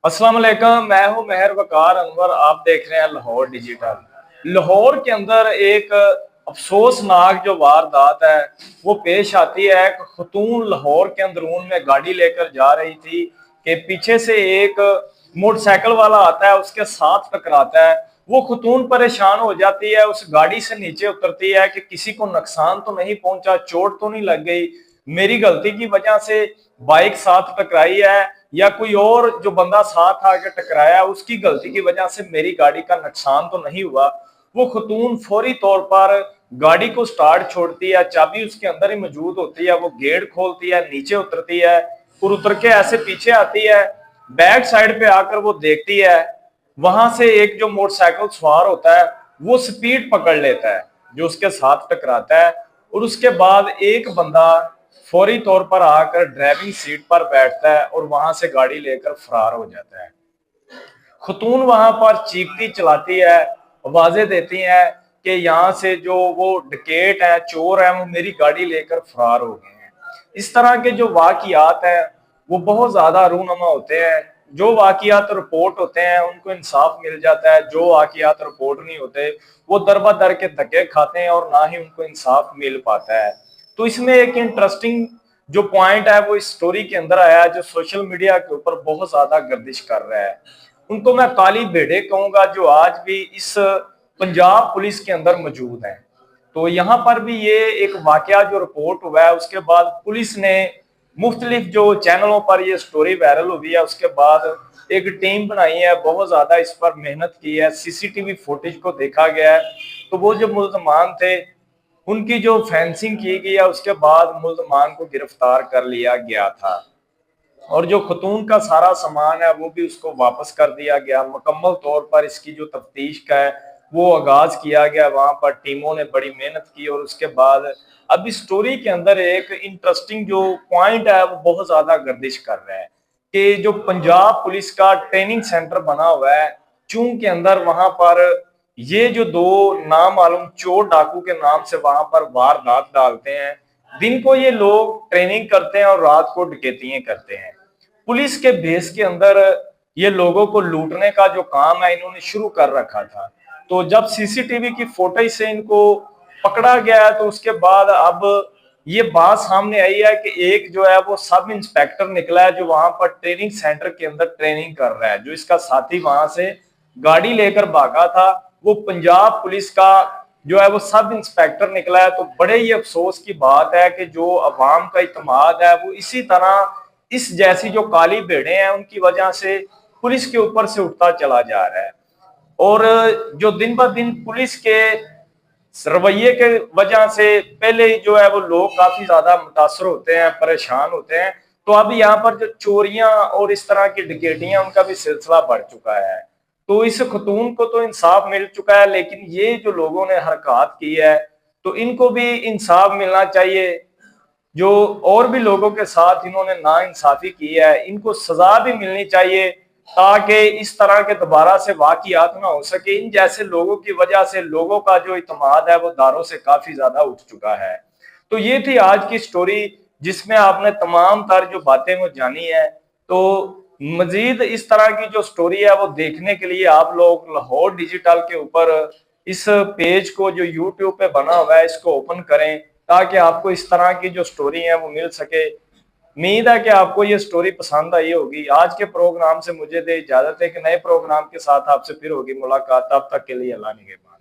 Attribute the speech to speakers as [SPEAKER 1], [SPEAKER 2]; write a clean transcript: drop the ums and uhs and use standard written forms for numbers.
[SPEAKER 1] अस्सलाम वालेकुम। मैं हूं मेहर वकार अनवर। आप देख रहे हैं लाहौर डिजिटल। लाहौर के अंदर एक अफसोसनाक जो वारदात है वो पेश आती है। एक खतून लाहौर के अंदरून में गाड़ी लेकर जा रही थी कि पीछे से एक मोटरसाइकिल वाला आता है, उसके साथ टकराता है। वो खतून परेशान हो जाती है, उस गाड़ी से नीचे उतरती है कि किसी को नुकसान तो नहीं पहुंचा, चोट तो नहीं लग गई, मेरी गलती की वजह से बाइक साथ टकराई है या कोई और जो बंदा साथ आके टकराया उसकी गलती की वजह से मेरी गाड़ी का नुकसान तो नहीं हुआ। वो खतून फौरी तौर पर गाड़ी को स्टार्ट छोड़ती है, चाबी उसके अंदर ही मौजूद होती है, वो गेट खोलती है, नीचे उतरती है और उतर के ऐसे पीछे आती है। बैक साइड पे आकर वो देखती है, वहां से एक जो मोटरसाइकिल सवार होता है वो स्पीड पकड़ लेता है जो उसके साथ टकराता है। और उसके बाद एक बंदा फौरी तौर पर आकर ड्राइविंग सीट पर बैठता है और वहां से गाड़ी लेकर फरार हो जाता है। खतून वहां पर चीखती चलाती है, आवाजें देती हैं कि यहाँ से जो वो डकैत है, चोर है, वो मेरी गाड़ी लेकर फरार हो गए हैं। इस तरह के जो वाकयात हैं वो बहुत ज्यादा रूनमा होते हैं। जो वाकयात रिपोर्ट होते हैं उनको इंसाफ मिल जाता है, जो वाकयात रिपोर्ट नहीं होते वो दर के धक्के खाते हैं और ना ही उनको इंसाफ मिल पाता है। तो इसमें एक इंटरेस्टिंग जो पॉइंट है वो इस स्टोरी के अंदर आया है, जो सोशल मीडिया के ऊपर बहुत ज्यादा गर्दिश कर रहा है। उनको मैं काली भेड़े कहूंगा, जो आज भी इस पंजाब पुलिस के अंदर मौजूद है। तो यहाँ पर भी ये एक वाकया जो रिपोर्ट हुआ है उसके बाद पुलिस ने मुख्तलिफ जो चैनलों पर ये स्टोरी वायरल हुई है उसके बाद एक टीम बनाई है, बहुत ज्यादा इस पर मेहनत की है, सीसीटीवी फुटेज को देखा गया है। तो वो जो मुल्जमान थे उनकी जो फेंसिंग की गई है उसके बाद मुल्जमान को गिरफ्तार कर लिया गया था और जो खतून का सारा सामान है वो भी उसको वापस कर दिया गया। मुकम्मल तौर पर इसकी जो तफ्तीश का है वो आगाज किया गया, वहां पर टीमों ने बड़ी मेहनत की और उसके बाद अब इस स्टोरी के अंदर एक इंटरेस्टिंग जो पॉइंट है वो बहुत ज्यादा गर्दिश कर रहा है कि जो पंजाब पुलिस का ट्रेनिंग सेंटर बना हुआ है चूंकि के अंदर, वहां पर ये जो दो नामालूम चोर डाकू के नाम से वहां पर वारदात डालते हैं। दिन को ये लोग ट्रेनिंग करते हैं और रात को डकैतियां करते हैं। पुलिस के बेस के अंदर ये लोगों को लूटने का जो काम है इन्होंने शुरू कर रखा था। तो जब सीसीटीवी की फुटेज से इनको पकड़ा गया है तो उसके बाद अब ये बात सामने आई है कि एक जो है वो सब इंस्पेक्टर निकला है जो वहां पर ट्रेनिंग सेंटर के अंदर ट्रेनिंग कर रहा है। जो इसका साथी वहां से गाड़ी लेकर भागा था वो पंजाब पुलिस का जो है वो सब इंस्पेक्टर निकला है। तो बड़े ही अफसोस की बात है कि जो अवाम का इत्मीनाद है वो इसी तरह इस जैसी जो काली भेड़े हैं उनकी वजह से पुलिस के ऊपर से उठता चला जा रहा है। और जो दिन ब दिन पुलिस के रवैये के वजह से पहले ही जो है वो लोग काफी ज्यादा मुतासर होते हैं, परेशान होते हैं। तो अब यहाँ पर जो चोरियां और इस तरह की डकैतियां उनका भी सिलसिला बढ़ चुका है। तो इस खतून को तो इंसाफ मिल चुका है, लेकिन ये जो लोगों ने हरकत की है तो इनको भी इंसाफ मिलना चाहिए। जो और भी लोगों के साथ इन्होंने ना इंसाफी की है इनको सजा भी मिलनी चाहिए ताकि इस तरह के दोबारा से वाकयात ना हो सके। इन जैसे लोगों की वजह से लोगों का जो इत्मीनाद है वो दारों से काफी ज्यादा उठ चुका है। तो ये थी आज की स्टोरी जिसमें आपने तमाम तर जो बातें वो जानी है। तो मजीद इस तरह की जो स्टोरी है वो देखने के लिए आप लोग लाहौर डिजिटल के ऊपर इस पेज को जो यूट्यूब पे बना हुआ है इसको ओपन करें ताकि आपको इस तरह की जो स्टोरी है वो मिल सके। उम्मीद है कि आपको ये स्टोरी पसंद आई होगी। आज के प्रोग्राम से मुझे दे इजाजत है कि नए प्रोग्राम के साथ आपसे फिर होगी मुलाकात। तब तक के लिए अल्लाह निगहबान।